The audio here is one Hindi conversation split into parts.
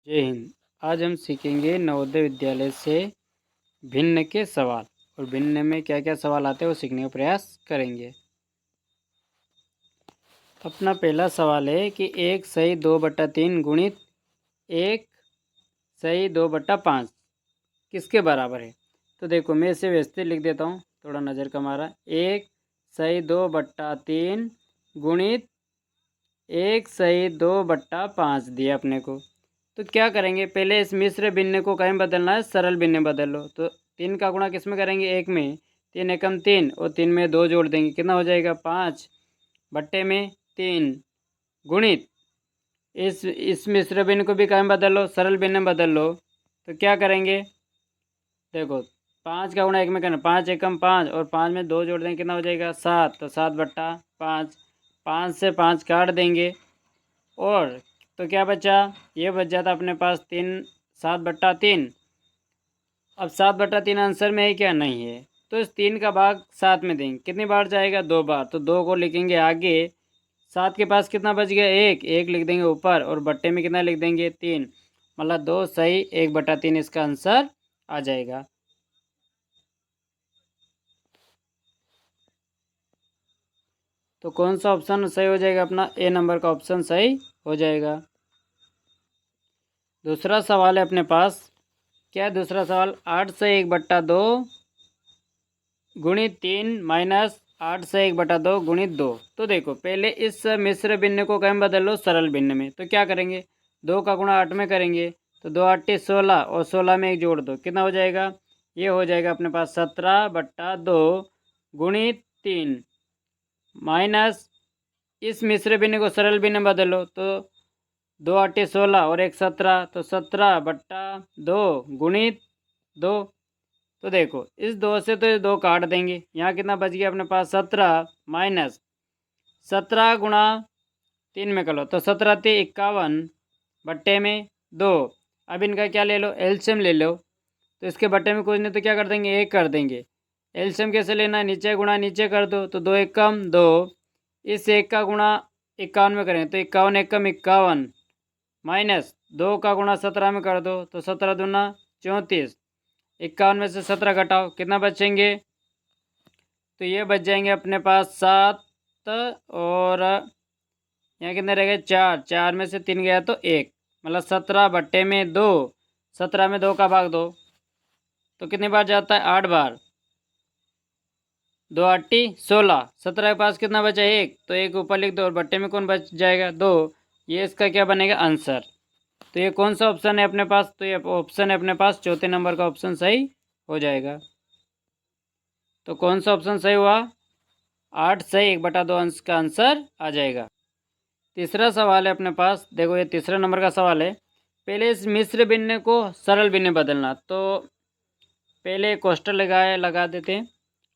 जय हिंद। आज हम सीखेंगे नवोदय विद्यालय से भिन्न के सवाल और भिन्न में क्या क्या सवाल आते हैं वो सीखने का प्रयास करेंगे। अपना पहला सवाल है कि 1/2/3 गुणित 1/2/5 किसके बराबर है। तो देखो मैं इसे व्यवस्थित लिख देता हूँ, थोड़ा नज़र का मारा। 1/2/3 गुणित 1/2/5 दिया अपने को। तो क्या करेंगे, पहले इस मिश्र भिन्न को कहीं बदलना है, सरल भिन्न बदल लो। तो 3 का गुणा किस में करेंगे, 1 में। 3 एकम 3 और 3 में 2 जोड़ देंगे, कितना हो जाएगा 5/3 गुणित इस मिश्र भिन्न को भी कहीं बदल लो, सरल भिन्न में बदल लो। तो क्या करेंगे, देखो 5 का गुणा 1 में करना, 5 एकम 5 और 5 में 2 जोड़ देंगे, कितना हो जाएगा 7। तो 7/5, 5 से 5 काट देंगे और तो क्या बचा, ये बच जाता अपने पास 7/3। अब 7/3 आंसर में है क्या, नहीं है। तो इस 3 का भाग 7 में देंगे, कितनी बार जाएगा, 2 बार। तो 2 को लिखेंगे आगे, 7 के पास कितना बच गया, 1 लिख देंगे ऊपर और बट्टे में कितना लिख देंगे 3, मतलब 2 सही 1/3 इसका आंसर आ जाएगा। तो कौन सा ऑप्शन सही हो जाएगा, अपना ए नंबर का ऑप्शन सही हो जाएगा। दूसरा सवाल है अपने पास, क्या है दूसरा सवाल, 8/1/2 गुणित 3 माइनस 8/1/2 गुणित 2। तो देखो पहले इस मिश्र भिन्न को कहीं बदल लो सरल भिन्न में। तो क्या करेंगे, 2 का गुणा 8 में करेंगे, तो 2 8 16 और 16 में 1 जोड़ दो, कितना हो जाएगा, ये हो जाएगा अपने पास 17/2 गुणित 3 माइनस इस मिश्र भिन्न को सरल भिन्न में बदल लो। तो 2 8 16 और 1 17, तो 17/2 गुणित 2। तो देखो इस 2 से तो ये 2 काट देंगे, यहाँ कितना बच गया अपने पास 17 माइनस 17 गुणा 3 में कर लो, तो 17×3 = 51/2। अब इनका क्या ले लो, एलसीएम ले लो। तो इसके बट्टे में कुछ नहीं तो क्या कर देंगे, 1 कर देंगे। एलसीएम कैसे लेना है, नीचे गुणा नीचे कर दो, तो 2 एकम 2, इस 1 का गुणा 51 में करें तो 51 एकम 51 माइनस 2 का गुणा 17 में कर दो, तो 17 दूना 34, 51 में से 17 घटाओ, कितना बचेंगे, तो ये बच जाएंगे अपने पास 7 और यहाँ कितने रह गए 4, 4 में से 3 गया तो 1, मतलब 17/2। 17 में 2 का भाग दो तो कितनी बार जाता है, 8 बार। 2 8 16, 17 के पास कितना बचा, 1, तो 1 ऊपर लिख दो और बट्टे में कौन बच जाएगा, 2। ये इसका क्या बनेगा आंसर। तो ये कौन सा ऑप्शन है अपने पास, तो ये ऑप्शन है अपने पास चौथे नंबर का ऑप्शन सही हो जाएगा। तो कौन सा ऑप्शन सही हुआ, 8 सही 1/2 अंश का आंसर आ जाएगा। तीसरा सवाल है अपने पास, देखो ये तीसरा नंबर का सवाल है। पहले इस मिश्र भिन्न को सरल भिन्न बदलना, तो पहले कोष्ठक लगा देते हैं।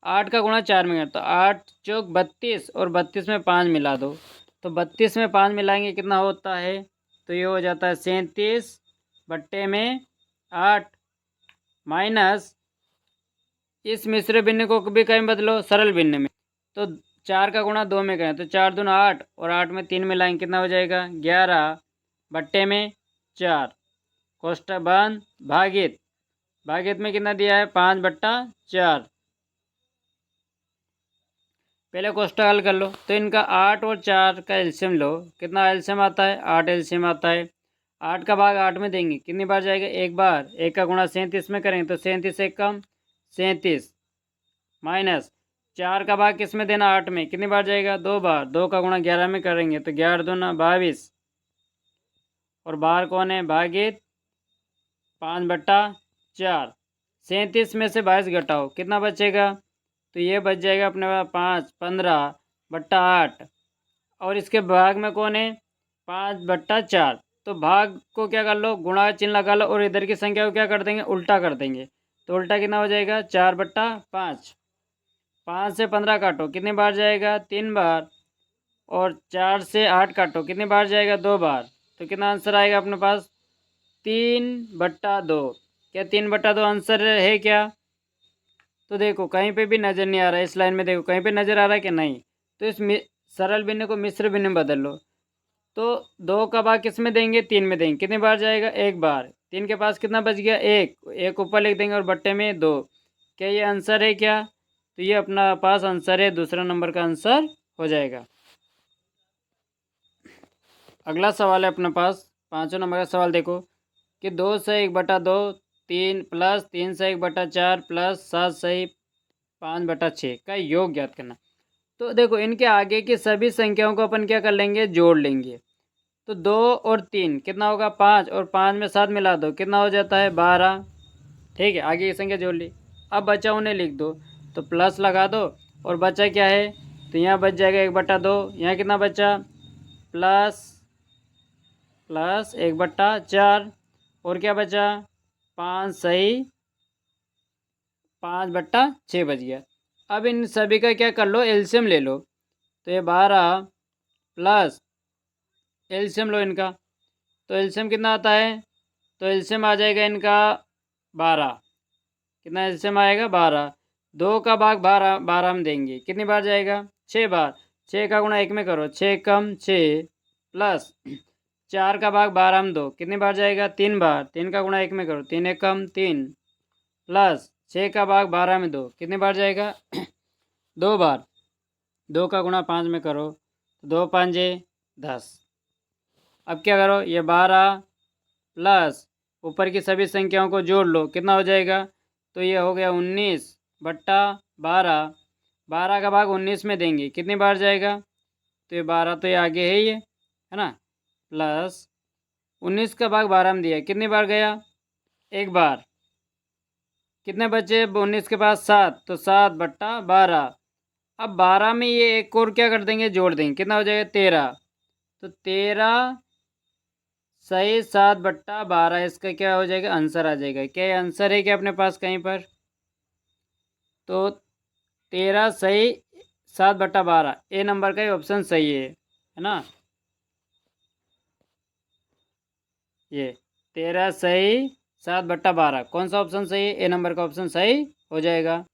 8 का गुणा 4 में, तो 8 चौक 32 और 32 में 5 मिला दो, तो 32 में 5 मिलाएंगे कितना होता है, तो ये हो जाता है 37/8 माइनस इस मिश्र भिन्न को भी कहीं बदलो सरल भिन्न में। तो 4 का गुणा 2 में करें, तो 4 दूना 8 और 8 में 3 मिलाएंगे, कितना हो जाएगा 11/4, कोष्ठक बंद, भागित भागित में कितना दिया है 5/4। पहले कोष्ठक हल कर लो, तो इनका 8 और 4 का एलसीएम लो, कितना एलसीएम आता है 8 एलसीएम आता है। 8 का भाग 8 में देंगे, कितनी बार जाएगा, 1 बार। 1 का गुणा 37 में करेंगे, तो 37 एकम 37 माइनस 4 का भाग किस में देना, 8 में, कितनी बार जाएगा, 2 बार। 2 का गुणा 11 में करेंगे, तो 11 दूना 22 और बाहर कौन है, भागित 5/4। 37 में से 22 घटाओ, कितना बचेगा, तो ये बच जाएगा अपने पास 5 15/8 और इसके भाग में कौन है 5/4। तो भाग को क्या कर लो, गुणा का चिन्ह लगा लो और इधर की संख्या को क्या कर देंगे, उल्टा कर देंगे। तो उल्टा कितना हो जाएगा 4/5। 5 से 15 काटो, कितनी बार जाएगा, 3 बार। और 4 से 8 काटो, कितनी बार जाएगा, 2 बार। तो कितना आंसर आएगा अपने पास 3/2। क्या 3/2 आंसर है क्या, तो देखो कहीं पे भी नज़र नहीं आ रहा है, इस लाइन में देखो कहीं पे नज़र आ रहा है कि नहीं। तो इस सरल भिन्न को मिश्र भिन्न में बदल लो। तो 2 का भाग किस में देंगे, 3 में देंगे। कितनी बार जाएगा, एक बार। 3 के पास कितना बच गया, एक ऊपर लिख देंगे और बट्टे में 2। क्या ये आंसर है क्या, तो ये अपना पास आंसर है, दूसरा नंबर का आंसर हो जाएगा। अगला सवाल है अपने पास 5वें नंबर का सवाल देखो कि 2 से 1/2 3 प्लस 3 से 1/4 प्लस 7 से 5/6 का योग ज्ञात करना। तो देखो इनके आगे की सभी संख्याओं को अपन क्या कर लेंगे, जोड़ लेंगे। तो 2 और 3 कितना होगा, 5, और 5 में 7 मिला दो कितना हो जाता है, 12। ठीक है, आगे की संख्या जोड़ ली। अब बचा उन्हें लिख दो, तो प्लस लगा दो, और बचा क्या है, तो यहाँ बच जाएगा 1/2। यहाँ कितना बचा, प्लस प्लस 1/4, और क्या बचा, 5 सही 5/6 बच गया। अब इन सभी का क्या कर लो, एलसीएम ले लो। तो ये 12 प्लस एलसीएम लो इनका, तो एलसीएम कितना आता है, तो एलसीएम आ जाएगा इनका 12। कितना एलसीएम आएगा, 12। 2 का भाग 12, 12 हम देंगे, कितनी बार जाएगा, 6 बार। 6 का गुणा 1 में करो, 6 कम 6, प्लस 4 का भाग 12 हम दो, कितनी बार जाएगा, 3 बार। 3 का गुणा 1 में करो, 3 एक कम 3, प्लस 6 का भाग 12 में दो, कितनी बार जाएगा 2 बार। 2 का गुणा 5 में करो, 2 5 10। अब क्या करो, ये 12 प्लस ऊपर की सभी संख्याओं को जोड़ लो, कितना हो जाएगा, तो ये हो गया 19/12। 12 का भाग 19 में देंगे, कितनी बार जाएगा, तो ये 12 तो ये आगे है, ये है ना, प्लस 19 का भाग 12 में दिया, कितनी बार गया, एक बार। कितने बचे 19 के पास, 7, तो 7/12। अब 12 में ये एक और क्या कर देंगे, जोड़ देंगे, कितना हो जाएगा, 13। तो 13 सही 7/12 इसका क्या हो जाएगा, आंसर आ जाएगा। क्या ये आंसर है क्या अपने पास कहीं पर, तो 13 सही 7/12, ए नंबर का ही ऑप्शन सही है ना। ये 13 सही 7/12 कौन सा ऑप्शन सही है, ए नंबर का ऑप्शन सही हो जाएगा।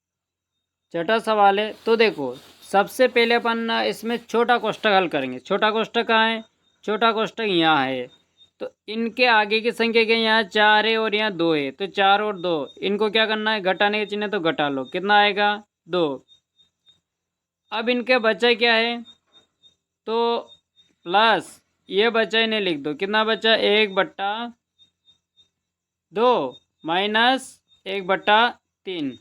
छठा सवाल है, तो देखो सबसे पहले अपन इसमें छोटा कोष्ठक हल करेंगे। छोटा कोष्ठक कहाँ है, छोटा कोष्ठक यहाँ है। तो इनके आगे की संख्या क्या, यहाँ 4 है और यहाँ 2 है, तो 4 और 2 इनको क्या करना है, घटाने के चिन्ह, तो घटा लो, कितना आएगा, 2। अब इनके बचा क्या है, तो प्लस ये बचा इन्हें लिख दो, कितना बचा, 1/2 माइनस 1/3,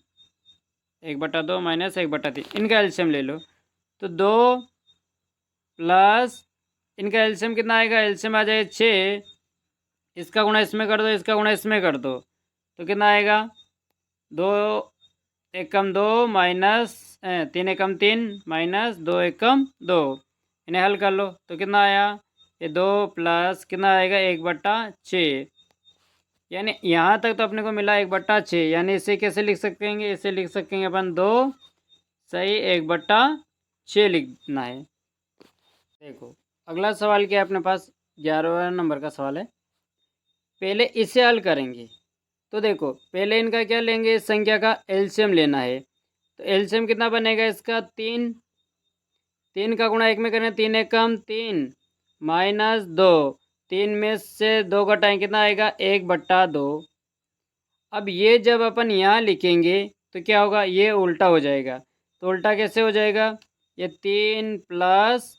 1/2 माइनस 1/3, इनका एलसीएम ले लो। तो 2 प्लस इनका एलसीएम कितना आएगा, एलसीएम आ जाएगा 6। इसका गुणा इसमें कर दो, इसका गुणा इसमें कर दो, तो कितना आएगा, 2 एक कम 2 माइनस 3 एक कम 3 माइनस 2 एक कम 2। इन्हें हल कर लो, तो कितना आया, ये 2 प्लस कितना आएगा, 1/6। यानी यहाँ तक तो अपने को मिला 1/6, यानी इसे कैसे लिख सकेंगे, इसे लिख सकेंगे अपन 2 सही 1/6 लिखना है। देखो अगला सवाल क्या है अपने पास, 11वां नंबर का सवाल है। पहले इसे हल करेंगे। तो देखो पहले इनका क्या लेंगे, इस संख्या का एलसीएम लेना है। तो एलसीएम कितना बनेगा इसका, 3। 3 का गुणा 1 में करें, 3 एक कम 3 माइनस 2, 3 में से 2 घटाएं, कितना आएगा, 1/2। अब ये जब अपन यहाँ लिखेंगे तो क्या होगा, ये उल्टा हो जाएगा। तो उल्टा कैसे हो जाएगा, ये 3 प्लस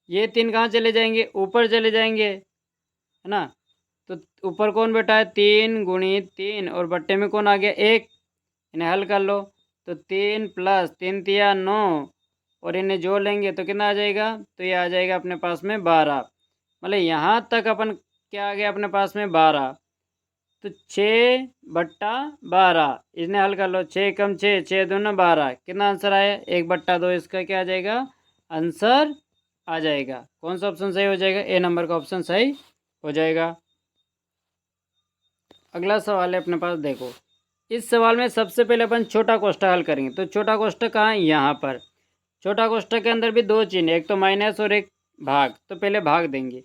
ये 3 कहाँ चले जाएंगे, ऊपर चले जाएंगे, है ना। तो ऊपर कौन बैठा है, 3 गुणित 3, और बट्टे में कौन आ गया, 1। इन्हें हल कर लो, तो 3 प्लस 3 तिया 9, और इन्हें जोड़ लेंगे तो कितना आ जाएगा, तो ये आ जाएगा अपने पास में 12। मतलब यहाँ तक अपन क्या आ गया अपने पास में 12। तो 6/12 इसने हल कर लो, 6 कम 6, 6 दूना 12, कितना आंसर आया, 1/2। इसका क्या आ जाएगा, आंसर आ जाएगा। कौन सा ऑप्शन सही हो जाएगा, ए नंबर का ऑप्शन सही हो जाएगा। अगला सवाल है अपने पास, देखो इस सवाल में सबसे पहले अपन छोटा कोष्ठक हल करेंगे। तो छोटा कोष्ठक कहाँ है, यहाँ पर। छोटा कोष्ठक के अंदर भी 2 चिन्ह, एक तो माइनस और एक भाग। तो पहले भाग देंगे,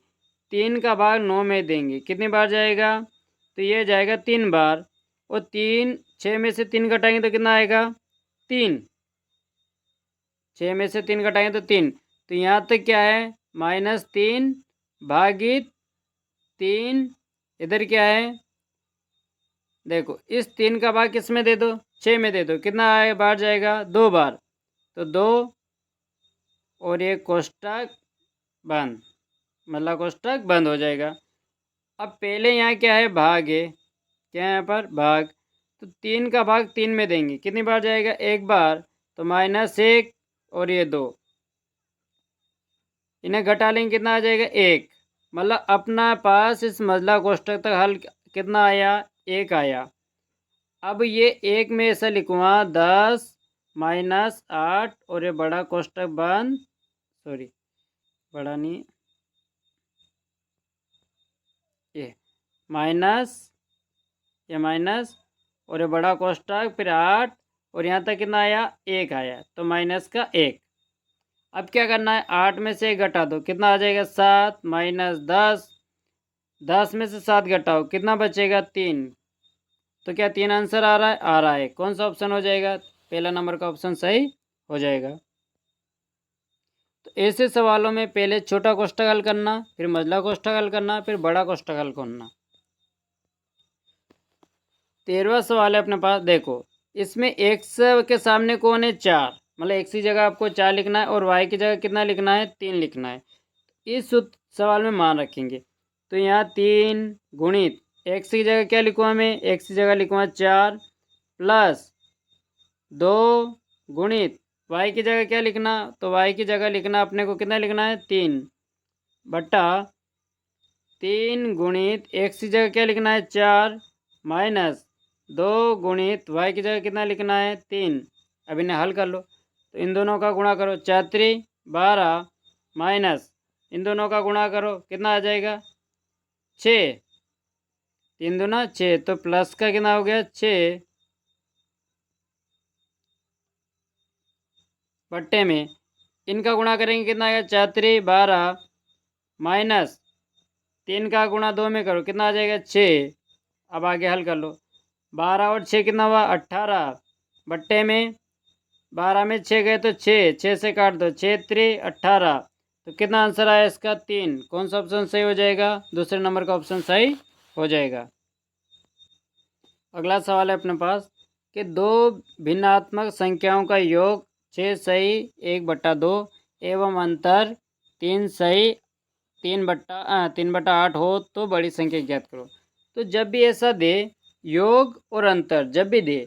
3 का भाग 9 में देंगे, कितनी बार जाएगा, तो ये जाएगा 3 बार। और 3 6 में से 3 घटाएंगे तो कितना आएगा, 3। 6 में से 3 घटाएंगे तो 3। तो यहाँ तक क्या है, -3 भागित 3, इधर क्या है, देखो इस 3 का भाग किस में दे दो, 6 में दे दो, कितना आए बार जाएगा, 2 बार, तो 2 और ये कोष्टक बंद, मतलब कोष्टक बंद हो जाएगा। अब पहले यहाँ क्या है, भाग है, क्या है यहाँ पर भाग, तो 3 का भाग 3 में देंगे, कितनी बार जाएगा, 1 बार, तो -1 और ये 2, इन्हें घटा लेंगे, कितना आ जाएगा, 1, मतलब अपना पास इस मजला कोष्टक तक हल कितना आया, 1 आया। अब ये 1 में ऐसा लिखूँगा 10 -8 और ये बड़ा कोष्टक बंद, सॉरी बड़ा नहीं, ये माइनस, ये माइनस और ये बड़ा कोष्टक, फिर 8 और यहाँ तक कितना आया, 1 आया, तो माइनस का 1। अब क्या करना है, 8 में से 1 घटा दो, कितना आ जाएगा, 7 -10, 10 में से 7 घटाओ, कितना बचेगा, 3, तो क्या 3 आंसर आ रहा है, आ रहा है, कौन सा ऑप्शन हो जाएगा, पहला नंबर का ऑप्शन सही हो जाएगा। तो ऐसे सवालों में पहले छोटा कोष्टक हल करना, फिर मझला कोष्टक हल करना, फिर बड़ा कोष्टक हल करना। 13वां सवाल है अपने पास, देखो इसमें x के सामने कौन है, 4, मतलब x की जगह आपको 4 लिखना है और y की जगह कितना लिखना है, 3 लिखना है। इस सवाल में मान रखेंगे, तो यहाँ 3 गुणित x की जगह क्या लिखूँ, मैं x की जगह लिखूँगा 4 प्लस 2 गुणित y की जगह क्या लिखना, तो y की जगह लिखना अपने को कितना लिखना है, 3 बटा 3 गुणित x की जगह क्या लिखना है, 4 माइनस 2 गुणित y की जगह कितना लिखना है, 3। अब इन्हें हल कर लो, तो इन दोनों का गुणा करो, 4 12 माइनस इन दोनों का गुणा करो, कितना आ जाएगा, 6, 3 दूना 6, तो प्लस का कितना हो गया, 6 बट्टे में इनका गुणा करेंगे, कितना आएगा, 4 12 माइनस 3 का गुणा 2 में करो, कितना आ जाएगा, 6। अब आगे हल कर लो, 12 और 6 कितना हुआ, 18 बट्टे में 12 में 6 गए तो 6 से काट दो, 6 18, तो कितना आंसर आया इसका, 3। कौन सा ऑप्शन सही हो जाएगा, दूसरे नंबर का ऑप्शन सही हो जाएगा। अगला सवाल है अपने पास कि दो भिन्नात्मक संख्याओं का योग 6 सही 1/2 एवं अंतर 3 सही 3/8 हो तो बड़ी संख्या ज्ञात करो। तो जब भी ऐसा दे, योग और अंतर जब भी दे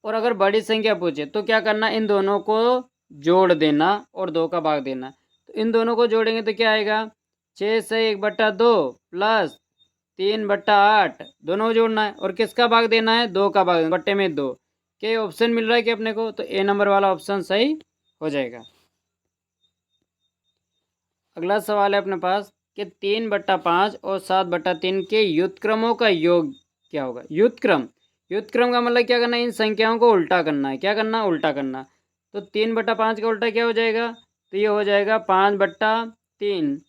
और अगर बड़ी संख्या पूछे तो क्या करना, इन दोनों को जोड़ देना और 2 का भाग देना। तो इन दोनों को जोड़ेंगे तो क्या आएगा, 6 सही 1/2 प्लस 3/8, दोनों को जोड़ना है और किसका भाग देना है, 2 का भाग, बट्टे में 2। क्या ऑप्शन मिल रहा है कि अपने को, तो ए नंबर वाला ऑप्शन सही हो जाएगा। अगला सवाल है अपने पास कि 3/5 और 7/3 के युतक्रमों का योग क्या होगा। युतक्रम का मतलब क्या करना है, इन संख्याओं को उल्टा करना है, क्या करना, उल्टा करना। तो 3/5 का उल्टा क्या हो जाएगा, तो ये हो जाएगा 5/3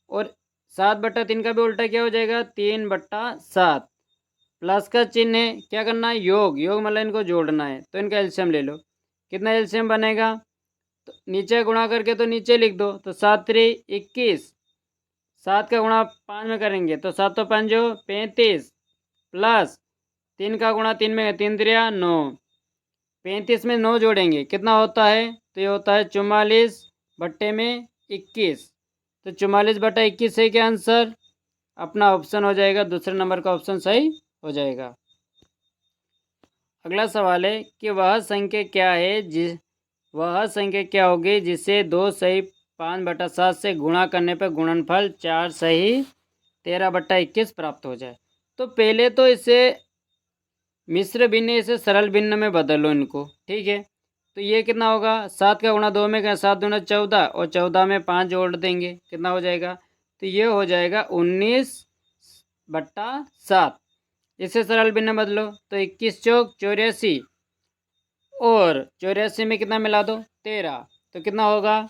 और 7/3 का भी उल्टा क्या हो जाएगा, 3/7। प्लस का चिन्ह है, क्या करना है, योग मतलब इनको जोड़ना है, तो इनका एलसीएम ले लो, कितना एलसीएम बनेगा, तो नीचे गुणा करके तो नीचे लिख दो, तो 7×3 = 21, 7 का गुणा 5 में करेंगे तो 7 तो 5 35 प्लस 3 का गुणा 3 में 3×3 = 9, 35 में 9 जोड़ेंगे कितना होता है, तो ये होता है 44/21। तो 44/21 है क्या आंसर, अपना ऑप्शन हो जाएगा, दूसरे नंबर का ऑप्शन सही हो जाएगा। अगला सवाल है कि वह संख्या क्या है वह संख्या क्या होगी जिसे 2 सही 5/7 से गुणा करने पर गुणनफल 4 सही 13/21 प्राप्त हो जाए। तो पहले तो इसे मिश्र भिन्न से सरल भिन्न में बदलो इनको, ठीक है। तो ये कितना होगा, 7 का गुणा 2 में क्या, 7 दूना 14 और 14 में 5 जोड़ देंगे, कितना हो जाएगा, तो ये हो जाएगा 19/7। इसे सरल भिन्न बदलो तो 21 चौक 84 और 84 में कितना मिला दो, 13, तो कितना होगा,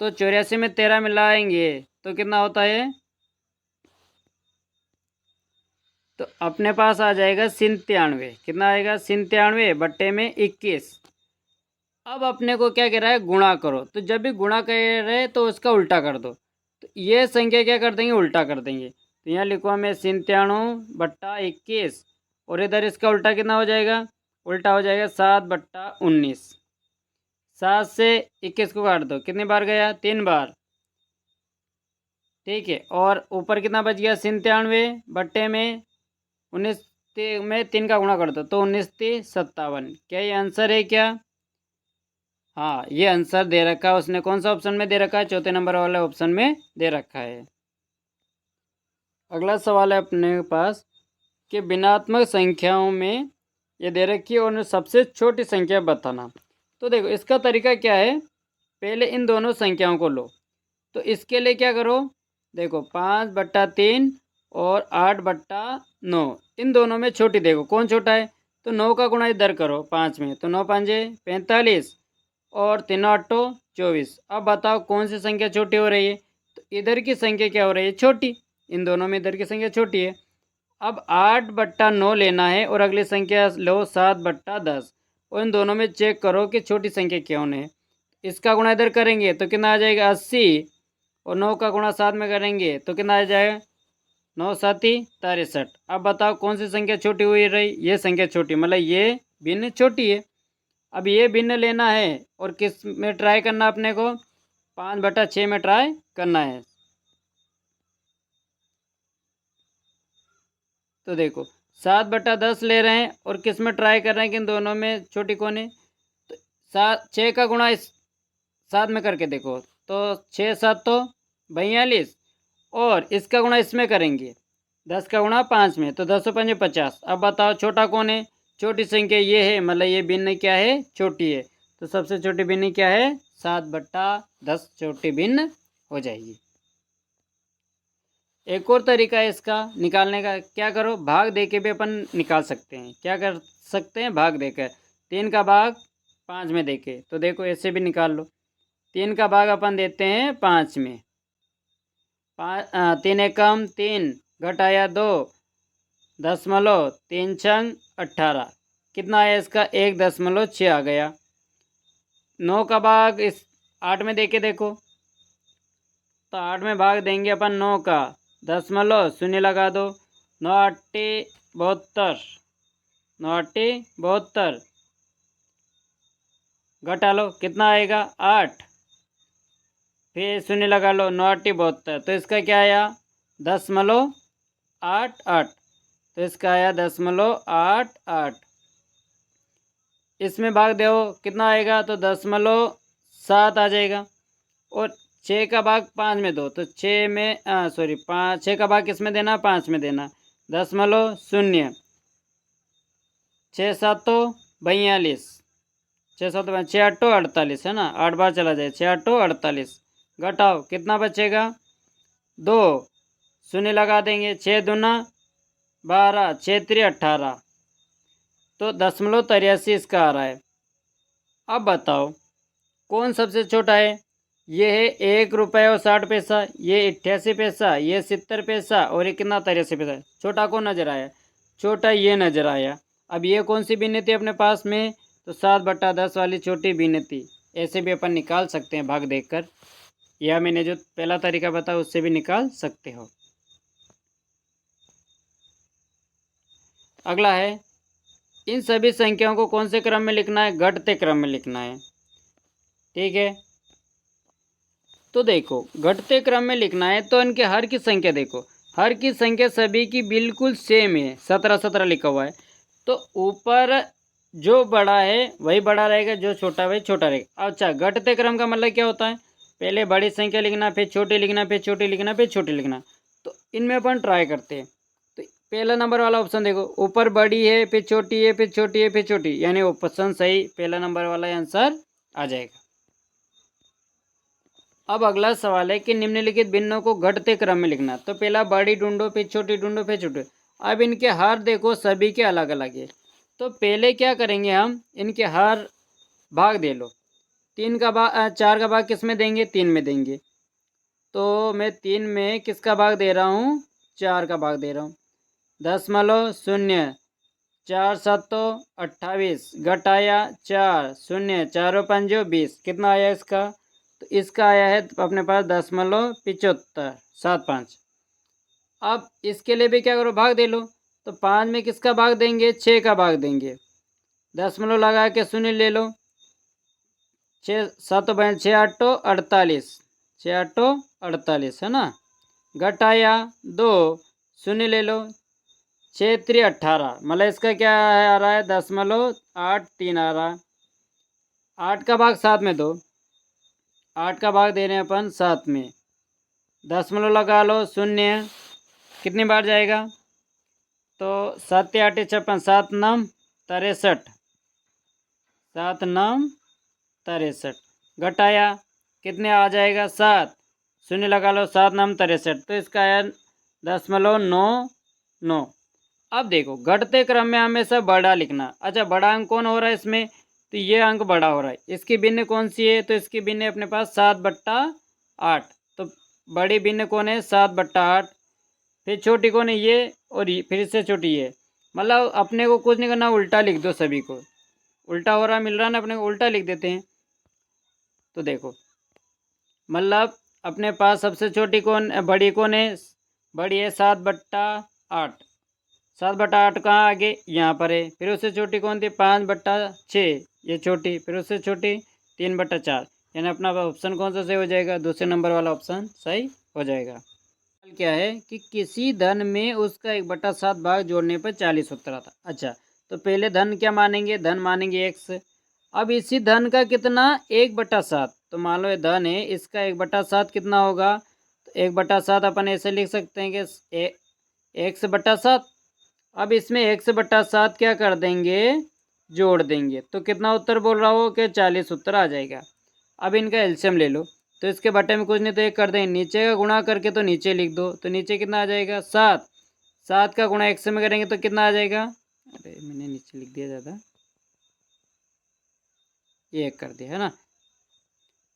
तो 84 में 13 मिलाएंगे तो कितना होता है, तो अपने पास आ जाएगा 97, कितना आएगा 97 बट्टे में 21। अब अपने को क्या कह रहा है, गुणा करो। तो जब भी गुणा कर रहे तो उसका उल्टा कर दो। तो ये संख्या क्या कर देंगे, उल्टा कर देंगे। तो यहाँ लिखवा मैं 97/21, और इधर इसका उल्टा कितना हो जाएगा, उल्टा हो जाएगा 7/19। 7 से 21 को काट दो, कितनी बार गया, 3 बार, ठीक है। और ऊपर कितना बच गया, 97 बट्टे में 19 में 3 का गुणा कर दो, तो 19×3 = 57। क्या ये आंसर है क्या, हाँ ये आंसर दे रखा है उसने। कौन सा ऑप्शन में दे रखा है, चौथे नंबर वाले ऑप्शन में दे रखा है। अगला सवाल है अपने पास कि भिन्नात्मक संख्याओं में ये दे रखी है और सबसे छोटी संख्या बताना। तो देखो इसका तरीका क्या है, पहले इन दोनों संख्याओं को लो। तो इसके लिए क्या करो, देखो 5/3 और 8/9, इन दोनों में छोटी देखो कौन छोटा है। तो 9 का गुणा इधर करो 5 में, तो 9×5 = 45 और 3×8 = 24। अब बताओ कौन सी संख्या छोटी हो रही है। तो इधर की संख्या क्या हो रही है, छोटी। इन दोनों में इधर की संख्या छोटी है। अब 8/9 लेना है और अगली संख्या लो 7/10, और इन दोनों में चेक करो कि छोटी संख्या कौन है। इसका गुणा इधर करेंगे तो कितना आ जाएगा, 80, और 9 का गुणा 7 में करेंगे तो कितना आ जाएगा, 9×7 = 63। अब बताओ कौन सी संख्या छोटी हुई रही, ये संख्या छोटी, मतलब ये भिन्न छोटी है। अब ये भिन्न लेना है और किस में ट्राई करना अपने को, 5/6 में ट्राई करना है। तो देखो 7/10 ले रहे हैं और किस में ट्राई कर रहे हैं कि इन दोनों में छोटी कौन है। तो 6 का गुणा इस 7 में करके देखो, तो 6×7 = 42, और इसका गुणा इसमें करेंगे 10 का गुणा 5 में, तो 10×5 = 50। अब बताओ छोटा कौन है, छोटी संख्या ये है, मतलब ये भिन्न क्या है, छोटी है। तो सबसे छोटी भिन्न क्या है, 7/10 छोटी भिन्न हो जाएगी। एक और तरीका है इसका निकालने का, क्या करो, भाग दे के भी अपन निकाल सकते हैं। क्या कर सकते हैं, भाग देकर, 3 का भाग 5 में देके, तो देखो ऐसे भी निकाल लो। 3 का भाग अपन देते हैं 5 में, 3 एकम 3, घट आया 2, 0.3×6 = 18। कितना आया इसका, 1.6 आ गया। 9 का भाग इस 8 में देके देखो, तो 8 में भाग देंगे अपन 9 का, 0.0 लगा दो, 9×8 = 72, 9×8 = 72, घटा लो कितना आएगा 8, फिर 0 लगा लो, 9×8 = 72, तो इसका क्या आया 10.88, तो इसका आया 10.88। इसमें भाग दो कितना आएगा, तो 10.7 आ जाएगा। और 6 का भाग 5 में दो, तो 6 में 6 का भाग किस में देना, 5 में देना, 10.0, 6×7 = 42, 6×7 = 6×8 = 48 है ना, 8 बार चला जाए, 6×8 = 48, घटाओ कितना बचेगा 2, 0 लगा देंगे, 6×2 = 12, 6×3 = 18, तो 0.83 इसका आ रहा है। अब बताओ कौन सबसे छोटा है, ये है 1 रुपये और 60 पैसा, ये 88 पैसा, ये 70 पैसा, और ये कितना 83 पैसा। छोटा कौन नजर आया, छोटा ये नजर आया। अब ये कौन सी भिन्न थी अपने पास में, तो 7/10 वाली छोटी भिन्न थी। ऐसे भी अपन निकाल सकते हैं भाग देखकर, या मैंने जो पहला तरीका बताया उससे भी निकाल सकते हो। अगला है, इन सभी संख्याओं को कौन से क्रम में लिखना है, घटते क्रम में लिखना है, ठीक है। तो देखो घटते क्रम में लिखना है, तो इनके हर की संख्या देखो, हर की संख्या सभी की बिल्कुल सेम है, 17 लिखा हुआ है। तो ऊपर जो बड़ा है वही बड़ा रहेगा, जो छोटा वही छोटा रहेगा। अच्छा, घटते क्रम का मतलब क्या होता है, पहले बड़ी संख्या लिखना, फिर छोटी लिखना, फिर छोटी लिखना, फिर छोटी लिखना। तो इनमें अपन ट्राई करते हैं। तो पहला नंबर वाला ऑप्शन देखो, ऊपर बड़ी है, फिर छोटी है, फिर छोटी है, फिर छोटी, यानी ऑप्शन सही पहला नंबर वाला आंसर आ जाएगा। अब अगला सवाल है कि निम्नलिखित भिन्नों को घटते क्रम में लिखना। तो पहला बड़ी ढूंढो, फिर छोटी ढूंढो, फिर छोटी। अब इनके हर देखो सभी के अलग अलग है। तो पहले क्या करेंगे, हम इनके हर भाग दे लो। 4 का भाग किस में देंगे, 3 में देंगे। तो मैं 3 में किसका भाग दे रहा हूँ, 4 का भाग दे रहा हूँ। 10.0, 4 7 28 घटाया 4 शून्य 4 5 20 कितना आया इसका? तो इसका आया है अपने पास 0.75 अब इसके लिए भी क्या करो, भाग दे लो। तो 5 में किसका भाग देंगे? 6 का भाग देंगे। 0 लगा के शून्य ले लो। 6 7 6 8 48 6 8 48 है ना। घटाया 2 शून्य ले लो। 6 3 18 मतलब इसका क्या है आ रहा है? 0.83 आ रहा है। 8 का भाग 7 में दो। 8 का भाग दे रहे हैं अपन 7 में। 0 लगा लो शून्य कितनी बार जाएगा? तो 7 8 56 7 9 63 7 9 63 घटाया कितने आ जाएगा? 7 शून्य लगा लो 7 9 63 तो इसका आया 0.99। अब देखो घटते क्रम में हमेशा बड़ा लिखना। अच्छा बड़ा अंक कौन हो रहा है इसमें? तो ये अंक बड़ा हो रहा है। इसकी भिन्न कौन सी है? तो इसकी भिन्न अपने पास 7/8। तो बड़ी भिन्न कौन है? 7/8। फिर छोटी कौन है? ये। और ये फिर इससे छोटी है। मतलब अपने को कुछ नहीं करना, उल्टा लिख दो। सभी को उल्टा हो रहा मिल रहा ना, अपने को उल्टा लिख देते हैं। तो देखो मतलब अपने पास सबसे छोटी कौन, बड़ी कौन है? बड़ी है 7/8। 7/8 कहाँ आगे? यहाँ पर है। फिर उससे छोटी कौन थी? 5/6 ये छोटी। फिर उससे छोटी 3/4। यानी अपना ऑप्शन कौन सा सही हो जाएगा? दूसरे नंबर वाला ऑप्शन सही हो जाएगा। क्या है कि किसी धन में उसका 1/7 भाग जोड़ने पर 40 उत्तर आता। अच्छा तो पहले धन क्या मानेंगे? धन मानेंगे x। अब इसी धन का कितना? 1/7। तो मान लो ये धन है, इसका 1/7 कितना होगा? तो 1/7 अपन ऐसे लिख सकते हैं कि x/7। अब इसमें 1/7 क्या कर देंगे? जोड़ देंगे। तो कितना उत्तर बोल रहा हो कि 40 उत्तर आ जाएगा। अब इनका एलसीएम ले लो। तो इसके बटे में कुछ नहीं तो एक कर देंगे, नीचे का गुणा करके तो नीचे लिख दो। तो नीचे कितना आ जाएगा? 7। 7 का गुणा x में करेंगे तो कितना आ जाएगा? अरे मैंने नीचे लिख दिया ज़्यादा, ये एक कर दिया है ना।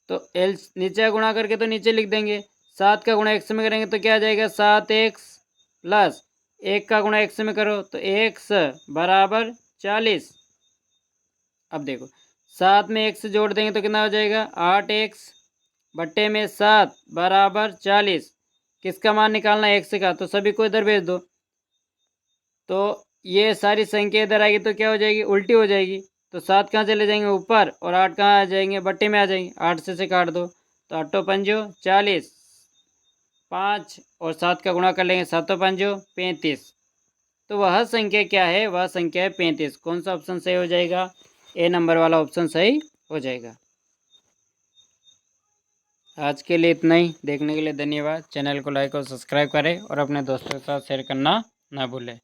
तो एल नीचे का गुणा करके तो नीचे लिख देंगे। 7 का गुणा x में करेंगे तो क्या आ जाएगा? 7x प्लस 1 का गुणा x में करो तो x बराबर 40। अब देखो 7 में x जोड़ देंगे तो कितना हो जाएगा? 8x बट्टे में 7 बराबर 40। किसका मान निकालना है? x का। तो सभी को इधर भेज दो। तो ये सारी संख्या इधर आएगी तो क्या हो जाएगी? उल्टी हो जाएगी। तो 7 कहाँ चले जाएंगे? ऊपर। और 8 कहाँ आ जाएंगे? बट्टे में आ जाएंगे। 8 से काट दो तो 8 पंजो 40। 5 और 7 का गुणा कर लेंगे, 7 पंजो 35। तो वह संख्या क्या है? वह संख्या है 35। कौन सा ऑप्शन सही हो जाएगा? ए नंबर वाला ऑप्शन सही हो जाएगा। आज के लिए इतना ही। देखने के लिए धन्यवाद। चैनल को लाइक और सब्सक्राइब करें और अपने दोस्तों के साथ शेयर करना ना भूलें।